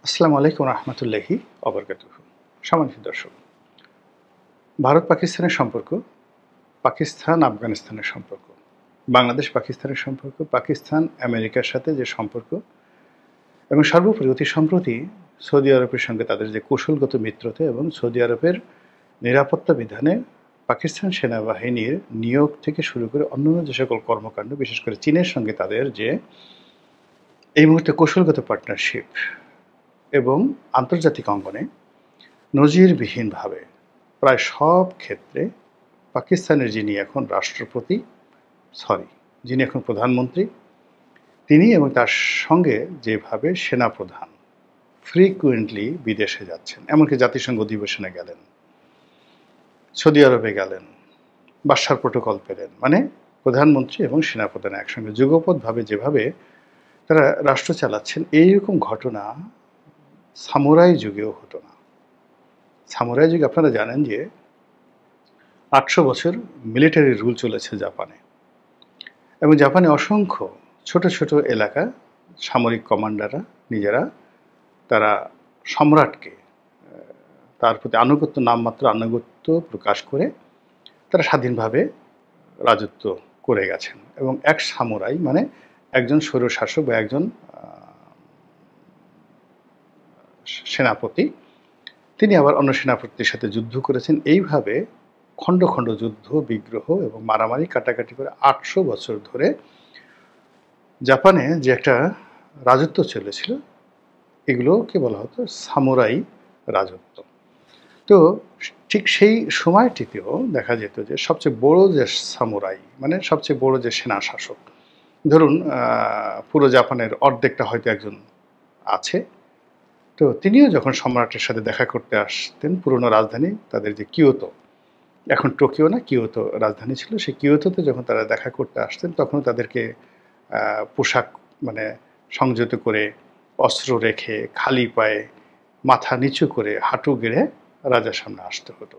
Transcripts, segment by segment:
আসসালামু আলাইকুম রহমতুল্লাহি অবরকাতুহু। সম্মানিত দর্শক, ভারত পাকিস্তানের সম্পর্ক, পাকিস্তান আফগানিস্তানের সম্পর্ক, বাংলাদেশ পাকিস্তানের সম্পর্ক, পাকিস্তান আমেরিকার সাথে যে সম্পর্ক এবং সর্বোপরি অতি সম্প্রতি সৌদি আরবের সঙ্গে তাদের যে কৌশলগত মিত্রতা এবং সৌদি আরবের নিরাপত্তা বিধানে পাকিস্তান সেনাবাহিনীর নিয়োগ থেকে শুরু করে অন্যান্য যে সকল কর্মকাণ্ড, বিশেষ করে চীনের সঙ্গে তাদের যে এই মুহূর্তে কৌশলগত পার্টনারশিপ এবং আন্তর্জাতিক অঙ্গনে নজিরবিহীনভাবে প্রায় সব ক্ষেত্রে পাকিস্তানের যিনি এখন যিনি এখন প্রধানমন্ত্রী, তিনি এবং তার সঙ্গে যেভাবে সেনাপ্রধান ফ্রিকুয়েন্টলি বিদেশে যাচ্ছেন, এমনকি জাতিসংঘ অধিবেশনে গেলেন, সৌদি আরবে গেলেন, বাদশার প্রোটোকল পেলেন, মানে প্রধানমন্ত্রী এবং সেনাপ্রধান একসঙ্গে যুগপৎভাবে যেভাবে তারা রাষ্ট্র চালাচ্ছেন, এইরকম ঘটনা সামুরাই যুগেও হতো না। সামুরাই যুগে আপনারা জানেন যে 800 বছর মিলিটারি রুল চলেছে জাপানে, এবং জাপানে অসংখ্য ছোট ছোট এলাকা সামরিক কমান্ডাররা নিজেরা তারা সম্রাটকে তার প্রতি নামমাত্র আনুগত্য প্রকাশ করে তারা স্বাধীনভাবে রাজত্ব করে গেছেন। এবং এক সামুরাই মানে একজন স্বৈরশাসক বা একজন সেনাপতি, তিনি আবার অন্য সেনাপতির সাথে যুদ্ধ করেছেন। এইভাবে খণ্ড খণ্ড যুদ্ধ, বিগ্রহ এবং মারামারি কাটাকাটি করে 800 বছর ধরে জাপানে যে একটা রাজত্ব চলেছিল, এগুলোকে বলা হতো সামুরাই রাজত্ব। তো ঠিক সেই সময়টিতেও দেখা যেত যে সবচেয়ে বড় যে সামুরাই, মানে সবচেয়ে বড় যে সেনা শাসক, ধরুন পুরো জাপানের অর্ধেকটা হয়তো একজন আছে, তো তিনিও যখন সম্রাটের সাথে দেখা করতে আসতেন পুরনো রাজধানী তাদের যে কিয়োতো, এখন টোকিও না, কিয়োতো রাজধানী ছিল, সেই কিয়োতোতে যখন তারা দেখা করতে আসতেন তখনও তাদেরকে পোশাক মানে সংযত করে, অস্ত্র রেখে, খালি পায়ে, মাথা নিচু করে, হাঁটু গেড়ে রাজার সামনে আসতে হতো।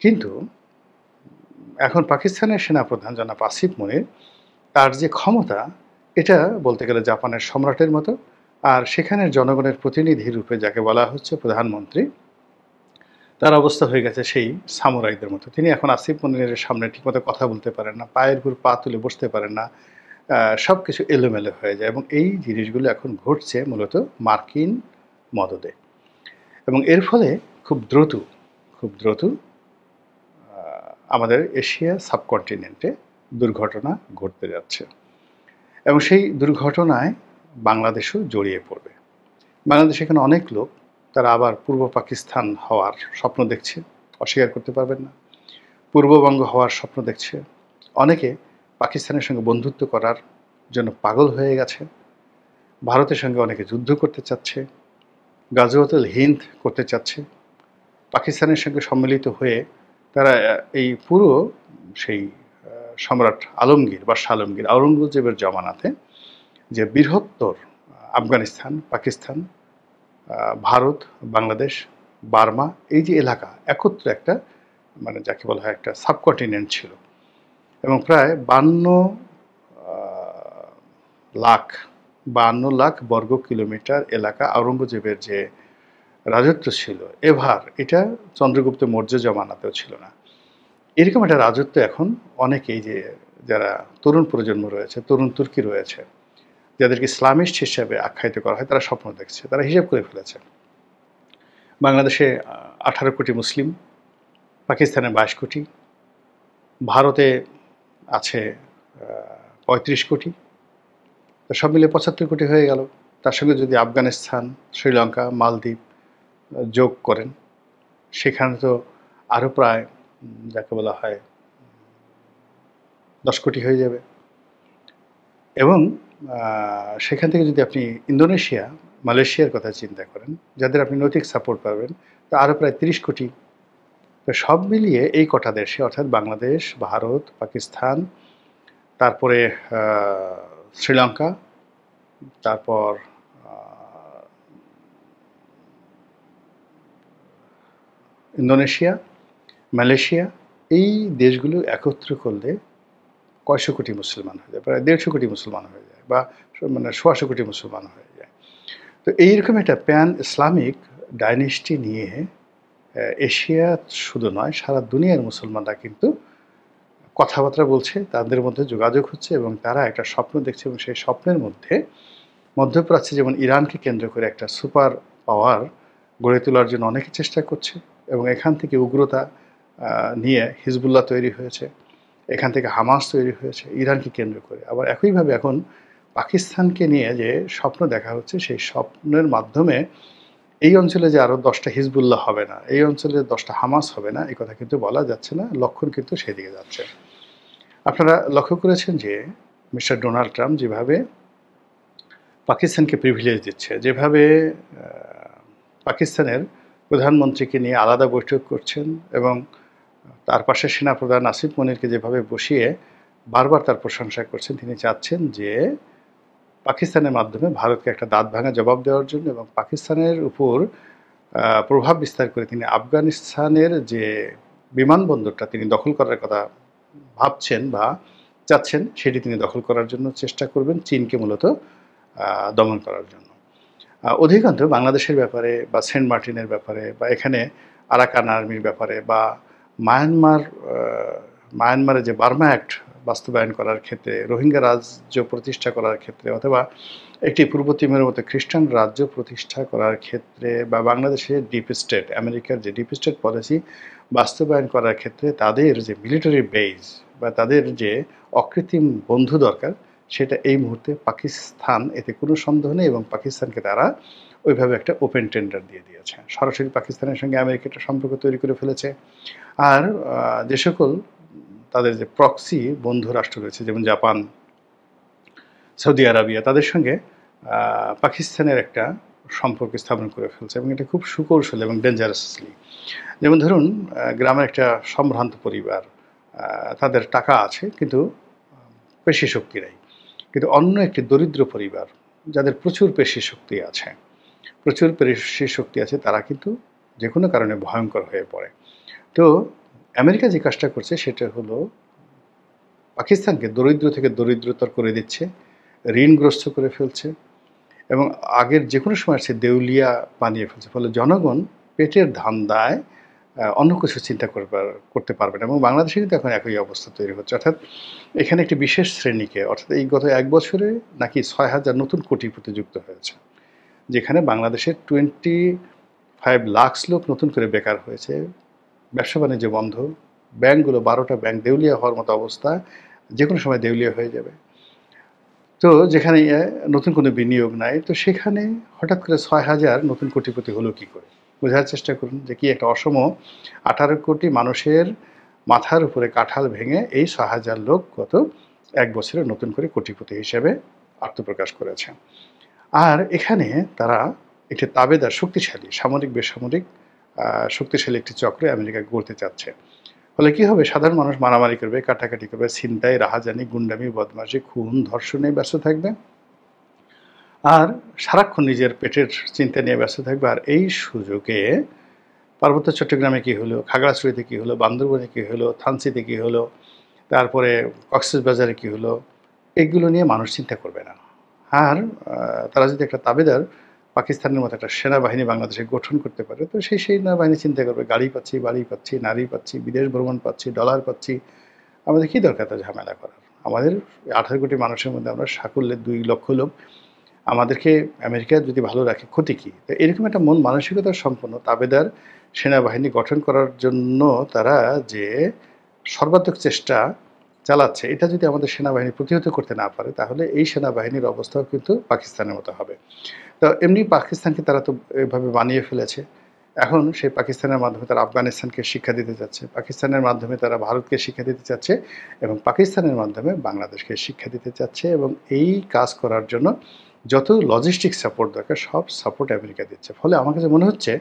কিন্তু এখন পাকিস্তানের সেনাপ্রধান জনাব আসিফ মনির, তার যে ক্ষমতা, এটা বলতে গেলে জাপানের সম্রাটের মতো। আর সেখানের জনগণের প্রতিনিধি রূপে যাকে বলা হচ্ছে প্রধানমন্ত্রী, তার অবস্থা হয়ে গেছে সেই সামুরাইদের মতো। তিনি এখন আসিফ মনিরের সামনে ঠিকমতো কথা বলতে পারেন না, পায়ের উপর পা তুলে বসতে পারেন না, সব কিছু এলোমেলো হয়ে যায়। এবং এই জিনিসগুলো এখন ঘটছে মূলত মার্কিন মদদে, এবং এর ফলে খুব দ্রুত আমাদের এশিয়া সাবকন্টিনেন্টে দুর্ঘটনা ঘটতে যাচ্ছে, এবং সেই দুর্ঘটনায় বাংলাদেশও জড়িয়ে পড়বে। বাংলাদেশে এখানে অনেক লোক তারা আবার পূর্ব পাকিস্তান হওয়ার স্বপ্ন দেখছে, অস্বীকার করতে পারবেন না। পূর্ববঙ্গ হওয়ার স্বপ্ন দেখছে, অনেকে পাকিস্তানের সঙ্গে বন্ধুত্ব করার জন্য পাগল হয়ে গেছে, ভারতের সঙ্গে অনেকে যুদ্ধ করতে চাচ্ছে, গাজওয়াতুল হিন্দ করতে চাচ্ছে, পাকিস্তানের সঙ্গে সম্মিলিত হয়ে তারা এই পুরো সেই সম্রাট আলমগীর বা আলমগীর আওরঙ্গজেবের জমানাতে যে বৃহত্তর আফগানিস্তান, পাকিস্তান, ভারত, বাংলাদেশ, বার্মা, এই যে এলাকা একত্রে একটা মানে যাকে বলা হয় একটা সাবকন্টিনেন্ট ছিল, এবং প্রায় 52 লাখ বর্গ কিলোমিটার এলাকা আওরঙ্গজেবের যে রাজত্ব ছিল, এভার এটা চন্দ্রগুপ্ত মৌর্য জমানাতেও ছিল না। এরকম একটা রাজত্ব এখন অনেকেই, যে যারা তরুণ প্রজন্ম রয়েছে, তরুণ তুর্কি রয়েছে, যাদেরকে ইসলামিস্ট হিসেবে আখ্যায়িত করা হয়, তারা স্বপ্ন দেখছে, তারা হিসাব করে ফেলেছে বাংলাদেশে 18 কোটি মুসলিম, পাকিস্তানে 22 কোটি, ভারতে আছে 35 কোটি, সব মিলে 75 কোটি হয়ে গেল। তার সঙ্গে যদি আফগানিস্তান, শ্রীলঙ্কা, মালদ্বীপ যোগ করেন, সেখানে তো আরও প্রায় যাকে বলা হয় 10 কোটি হয়ে যাবে। এবং সেখান থেকে যদি আপনি ইন্দোনেশিয়া, মালয়েশিয়ার কথা চিন্তা করেন, যাদের আপনি নৈতিক সাপোর্ট পাবেন, তা আরও প্রায় 30 কোটি। তো সব মিলিয়ে এই কটা দেশে, অর্থাৎ বাংলাদেশ, ভারত, পাকিস্তান, তারপরে শ্রীলঙ্কা, তারপর ইন্দোনেশিয়া, মালয়েশিয়া, এই দেশগুলো একত্র করলে কয়শো কোটি মুসলমান হয়ে যায়, প্রায় 150 কোটি মুসলমান হয়ে যায়, বা মানে 100 কোটি মুসলমান হয়ে যায়। তো এইরকম একটা প্যান ইসলামিক ডাইনেস্টি নিয়ে এশিয়া শুধু নয়, সারা দুনিয়ার মুসলমানরা কিন্তু কথাবার্তা বলছে, তাদের মধ্যে যোগাযোগ হচ্ছে এবং তারা একটা স্বপ্ন দেখছে এবং সেই স্বপ্নের মধ্যে মধ্যপ্রাচ্যে যেমন ইরানকে কেন্দ্র করে একটা সুপার পাওয়ার গড়ে তোলার জন্য অনেকে চেষ্টা করছে এবং এখান থেকে উগ্রতা নিয়ে হিজবুল্লাহ তৈরি হয়েছে, এখান থেকে হামাস তৈরি হয়েছে ইরানকে কেন্দ্র করে। আবার একইভাবে এখন পাকিস্তানকে নিয়ে যে স্বপ্ন দেখা হচ্ছে, সেই স্বপ্নের মাধ্যমে এই অঞ্চলে যে আরও 10টা হিজবুল্লাহ হবে না, এই অঞ্চলে 10টা হামাস হবে না, এই কথা কিন্তু বলা যাচ্ছে না, লক্ষণ কিন্তু সেদিকে যাচ্ছে। আপনারা লক্ষ্য করেছেন যে মিস্টার ডোনাল্ড ট্রাম্প যেভাবে পাকিস্তানকে প্রিভিলেজ দিচ্ছে, যেভাবে পাকিস্তানের প্রধানমন্ত্রীকে নিয়ে আলাদা বৈঠক করছেন এবং তার পাশে সেনাপ্রধান আসিফ মনিরকে যেভাবে বসিয়ে বারবার তার প্রশংসা করছেন, তিনি চাচ্ছেন যে পাকিস্তানের মাধ্যমে ভারতকে একটা দাঁত ভাঙা জবাব দেওয়ার জন্য এবং পাকিস্তানের উপর প্রভাব বিস্তার করে তিনি আফগানিস্তানের যে বিমানবন্দরটা তিনি দখল করার কথা ভাবছেন বা চাচ্ছেন, সেটি তিনি দখল করার জন্য চেষ্টা করবেন, চীনকে মূলত দমন করার জন্য। অধিকাংশ বাংলাদেশের ব্যাপারে বা সেন্ট মার্টিনের ব্যাপারে বা এখানে আরাকান আর্মির ব্যাপারে বা মায়ানমারে যে বার্মা অ্যাক্ট বাস্তবায়ন করার ক্ষেত্রে, রোহিঙ্গা রাজ্য প্রতিষ্ঠা করার ক্ষেত্রে, অথবা একটি পূর্ব তিমুরের মতো খ্রিস্টান রাজ্য প্রতিষ্ঠা করার ক্ষেত্রে, বা বাংলাদেশের ডিপ স্টেট, আমেরিকার যে ডিপ স্টেট পলিসি বাস্তবায়ন করার ক্ষেত্রে তাদের যে মিলিটারি বেজ বা তাদের যে অকৃত্রিম বন্ধু দরকার, সেটা এই মুহূর্তে পাকিস্তান, এতে কোনো সন্দেহ নেই। এবং পাকিস্তানকে তারা ওইভাবে একটা ওপেন টেন্ডার দিয়ে দিয়েছে, সরাসরি পাকিস্তানের সঙ্গে আমেরিকা একটা সম্পর্ক তৈরি করে ফেলেছে। আর যে সকল তাদের যে প্রক্সি বন্ধু রাষ্ট্র রয়েছে, যেমন জাপান, সৌদি আরবিয়া, তাদের সঙ্গে পাকিস্তানের একটা সম্পর্ক স্থাপন করে ফেলছে এবং এটা খুব সুকৌশল এবং ডেঞ্জারাসলি। যেমন ধরুন, গ্রামের একটা সম্ভ্রান্ত পরিবার, তাদের টাকা আছে কিন্তু পেশি শক্তি নেই, কিন্তু অন্য একটি দরিদ্র পরিবার যাদের প্রচুর পেশি শক্তি আছে, প্রচুর পেশি শক্তি আছে, তারা কিন্তু যে কোনো কারণে ভয়ঙ্কর হয়ে পড়ে। তো আমেরিকা যে কাজটা করছে সেটা হলো পাকিস্তানকে দরিদ্র থেকে দরিদ্রতর করে দিচ্ছে, ঋণগ্রস্ত করে ফেলছে এবং আগের যে কোনো সময় সে দেউলিয়া বানিয়ে ফেলছে। ফলে জনগণ পেটের ধান্দায় অন্য কিছু চিন্তা করতে পারবে না। এবং বাংলাদেশে কিন্তু এখন একই অবস্থা তৈরি হচ্ছে, অর্থাৎ এখানে একটি বিশেষ শ্রেণীকে, অর্থাৎ এই গত 1 বছরে নাকি 6,000 নতুন কোটিপতি যুক্ত হয়েছে, যেখানে বাংলাদেশের 25 লাখ লোক নতুন করে বেকার হয়েছে, ব্যবসা বাণিজ্য বন্ধ, ব্যাংকগুলো 12টা ব্যাংক দেউলিয়া হওয়ার মতো অবস্থা, যে কোনো সময় দেউলিয়া হয়ে যাবে। তো যেখানে নতুন কোনো বিনিয়োগ নাই, তো সেখানে হঠাৎ করে 6,000 নতুন কোটিপতি হলো কী করে? বোঝার চেষ্টা করুন যে কি একটা অসম 18 কোটি মানুষের মাথার উপরে কাঁঠাল ভেঙে এই 6,000 লোক গত 1 বছরে নতুন করে কোটিপতি হিসেবে আত্মপ্রকাশ করেছে। আর এখানে তারা একটি তাবেদার, শক্তিশালী সামরিক বেসামরিক শক্তিশালী একটি চক্র আমেরিকা গড়তে চাচ্ছে। ফলে কী হবে? সাধারণ মানুষ মারামারি করবে, কাটাকাটি করবে, ছিনতাই, রাহাজানি, গুন্ডামি, বদমাশি, খুন, ধর্ষণে ব্যস্ত থাকবে আর সারাক্ষণ নিজের পেটের চিন্তা নিয়ে ব্যস্ত থাকবে। আর এই সুযোগে পার্বত্য চট্টগ্রামে কী হলো, খাগড়াছড়িতে কী হলো, বান্দরবনে কী হলো, থানচিতে কী হলো, তারপরে কক্সবাজারে কী হলো, এগুলো নিয়ে মানুষ চিন্তা করবে না। আর তারা যদি একটা তাবেদার পাকিস্তানের মতো একটা সেনাবাহিনী বাংলাদেশে গঠন করতে পারে, তো সেই সেনাবাহিনী চিন্তা করবে, গাড়ি পাচ্ছি, বাড়ি পাচ্ছি, নারী পাচ্ছি, বিদেশ ভ্রমণ পাচ্ছি, ডলার পাচ্ছি, আমাদের কী দরকার তা ঝামেলা করার? আমাদের 18 কোটি মানুষের মধ্যে আমরা সাকুল্যের 2 লক্ষ লোক, আমাদেরকে আমেরিকা যদি ভালো রাখে ক্ষতি কী? তো এরকম একটা মন মানসিকতার সম্পন্ন তাবেদার সেনাবাহিনী গঠন করার জন্য তারা যে সর্বাত্মক চেষ্টা চালাচ্ছে, এটা যদি আমাদের সেনাবাহিনী প্রতিহত করতে না পারে, তাহলে এই সেনাবাহিনীর অবস্থাও কিন্তু পাকিস্তানের মতো হবে। তো এমনি পাকিস্তানকে তারা তো এভাবে বানিয়ে ফেলেছে। এখন সেই পাকিস্তানের মাধ্যমে তারা আফগানিস্তানকে শিক্ষা দিতে চাচ্ছে, পাকিস্তানের মাধ্যমে তারা ভারতকে শিক্ষা দিতে চাচ্ছে এবং পাকিস্তানের মাধ্যমে বাংলাদেশকে শিক্ষা দিতে চাচ্ছে। এবং এই কাজ করার জন্য যত লজিস্টিক সাপোর্ট দরকার সব সাপোর্ট আমেরিকা দিচ্ছে। ফলে আমার কাছে মনে হচ্ছে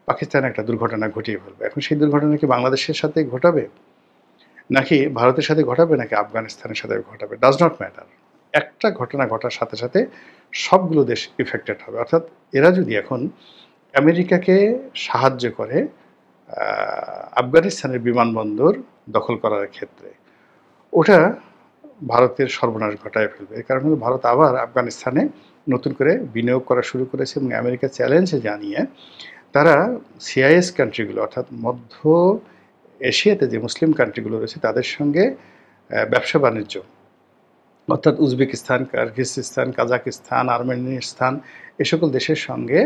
পাকিস্তান একটা দুর্ঘটনা ঘটিয়ে ফেলবে। এখন সেই দুর্ঘটনা কি বাংলাদেশের সাথে ঘটাবে, নাকি ভারতের সাথে ঘটাবে, নাকি আফগানিস্তানের সাথে ঘটাবে, ডাজ নট ম্যাটার। একটা ঘটনা ঘটার সাথে সাথে সবগুলো দেশ ইফেক্টেড হবে। অর্থাৎ এরা যদি এখন আমেরিকাকে সাহায্য করে আফগানিস্তানের বিমানবন্দর দখল করার ক্ষেত্রে, ওটা ভারতের সর্বনাশ ঘটায় ফেলবে। এর কারণে ভারত আবার আফগানিস্তানে নতুন করে বিনিয়োগ করা শুরু করেছে এবং আমেরিকা চ্যালেঞ্জ জানিয়ে তারা সিআইএস কান্ট্রিগুলো অর্থাৎ মধ্য এশিয়াতে যে মুসলিম কান্ট্রিগুলো রয়েছে তাদের সঙ্গে ব্যবসা বাণিজ্য অর্থাৎ উজবেকিস্তান, কিরগিজস্তান, কাজাকিস্তান, আর্মেনিস্তান এ সকল দেশের সঙ্গে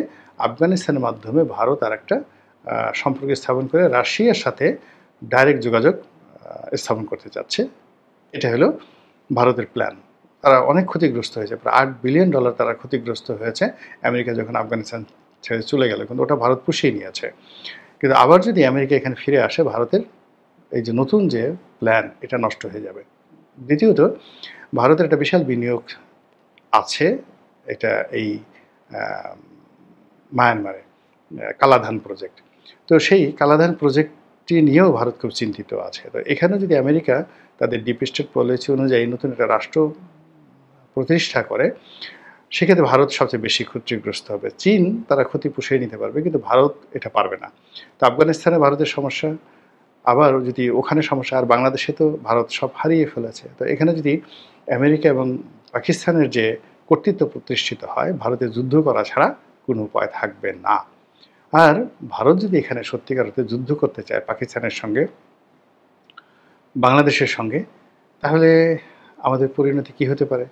আফগানিস্তানের মাধ্যমে ভারত আর একটা সম্পর্ক স্থাপন করে রাশিয়ার সাথে ডাইরেক্ট যোগাযোগ স্থাপন করতে চাচ্ছে। এটা হলো ভারতের প্ল্যান। তারা অনেক ক্ষতিগ্রস্ত হয়েছে, প্রায় $8 বিলিয়ন তারা ক্ষতিগ্রস্ত হয়েছে আমেরিকা যখন আফগানিস্তান ছেড়ে চলে গেল, কিন্তু ওটা ভারত পুষিয়ে নিয়েছে। কিন্তু আবার যদি আমেরিকা এখানে ফিরে আসে, ভারতের এই যে নতুন যে প্ল্যান এটা নষ্ট হয়ে যাবে। দ্বিতীয়ত, ভারতের একটা বিশাল বিনিয়োগ আছে, এটা এই মায়ানমারে কালাধান প্রজেক্ট। তো সেই কালাধান প্রজেক্টটি নিয়েও ভারত খুব চিন্তিত আছে। তো এখানে যদি আমেরিকা তাদের ডিপ স্টেট পলিসি অনুযায়ী নতুন একটা রাষ্ট্র প্রতিষ্ঠা করে, সেক্ষেত্রে ভারত সবচেয়ে বেশি ক্ষতিগ্রস্ত হবে। চীন তারা ক্ষতি পুষিয়ে নিতে পারবে, কিন্তু ভারত এটা পারবে না। তো আফগানিস্তানে ভারতের সমস্যা, আবার যদি ওখানে সমস্যা, আর বাংলাদেশে তো ভারত সব হারিয়ে ফেলেছে। তো এখানে যদি আমেরিকা এবং পাকিস্তানের যে কর্তৃত্ব প্রতিষ্ঠিত হয়, ভারতের যুদ্ধ করা ছাড়া কোনো উপায় থাকবে না। আর ভারত যদি এখানে সত্যিকার অর্থে যুদ্ধ করতে চায় পাকিস্তানের সঙ্গে, বাংলাদেশের সঙ্গে, তাহলে আমাদের পরিণতি কী হতে পারে?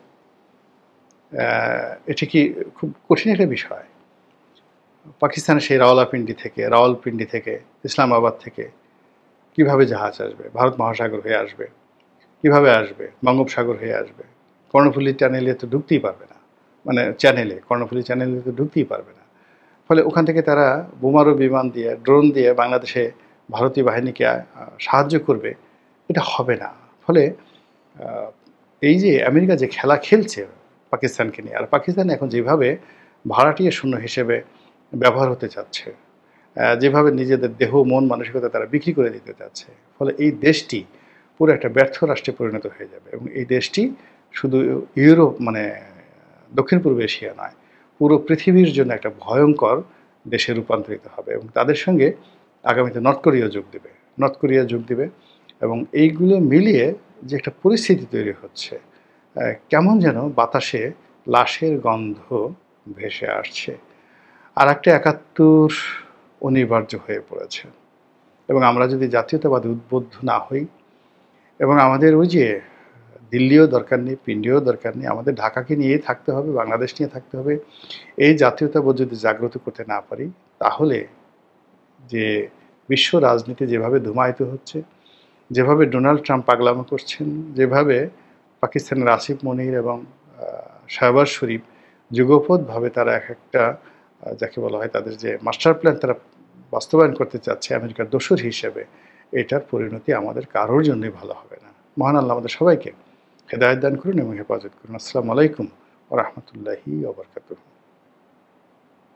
এটি কি খুব কঠিন একটা বিষয়। পাকিস্তানের সেই রাওয়ালপিন্ডি থেকে ইসলামাবাদ থেকে কিভাবে জাহাজ আসবে? ভারত মহাসাগর হয়ে আসবে, কিভাবে আসবে? বঙ্গোপসাগর হয়ে আসবে। কর্ণফুলী চ্যানেলে তো ঢুকতেই পারবে না, মানে কর্ণফুলী চ্যানেলে তো ঢুকতেই পারবে না। ফলে ওখান থেকে তারা বোমারু বিমান দিয়ে, ড্রোন দিয়ে বাংলাদেশে ভারতীয় বাহিনীকে সাহায্য করবে, এটা হবে না। ফলে এই যে আমেরিকা যে খেলা খেলছে পাকিস্তানকে নিয়ে, আর পাকিস্তান এখন যেভাবে ভাড়াটিয়া শূন্য হিসেবে ব্যবহার হতে চাচ্ছে, যেভাবে নিজেদের দেহ, মন, মানসিকতা তারা বিক্রি করে দিতে চাচ্ছে, ফলে এই দেশটি পুরো একটা ব্যর্থ রাষ্ট্রে পরিণত হয়ে যাবে। এবং এই দেশটি শুধু ইউরোপ, মানে দক্ষিণ পূর্ব এশিয়া নয়, পুরো পৃথিবীর জন্য একটা ভয়ঙ্কর দেশে রূপান্তরিত হবে। এবং তাদের সঙ্গে আগামীতে নর্থ কোরিয়া যোগ দেবে। এবং এইগুলো মিলিয়ে যে একটা পরিস্থিতি তৈরি হচ্ছে, কেমন যেন বাতাসে লাশের গন্ধ ভেসে আসছে। আর একটা ৭১ অনিবার্য হয়ে পড়েছে। এবং আমরা যদি জাতীয়তাবাদে উদ্বুদ্ধ না হই, এবং আমাদের ওই যে দিল্লিও দরকার নেই, পিন্ডিও দরকার নেই, আমাদের ঢাকাকে নিয়েই থাকতে হবে, বাংলাদেশ নিয়ে থাকতে হবে, এই জাতীয়তাবোধ যদি জাগ্রত করতে না পারি, তাহলে যে বিশ্ব রাজনীতি যেভাবে ধুমায়িত হচ্ছে, যেভাবে ডোনাল্ড ট্রাম্প পাগলামো করছেন, যেভাবে পাকিস্তানের আসিফ মনির এবং শাহবাজ শরীফ যুগপৎভাবে তারা এক একটা যাকে বলা হয় তাদের যে মাস্টার প্ল্যান তারা বাস্তবায়ন করতে চাচ্ছে আমেরিকার দোসর হিসেবে, এটার পরিণতি আমাদের কারোর জন্যই ভালো হবে না। মহান আল্লাহ আমাদের সবাইকে হেদায়েত দান করুন এবং হেফাজত করুন। আসসালামু আলাইকুম ওয়া রাহমাতুল্লাহি ওয়া বারাকাতুহু।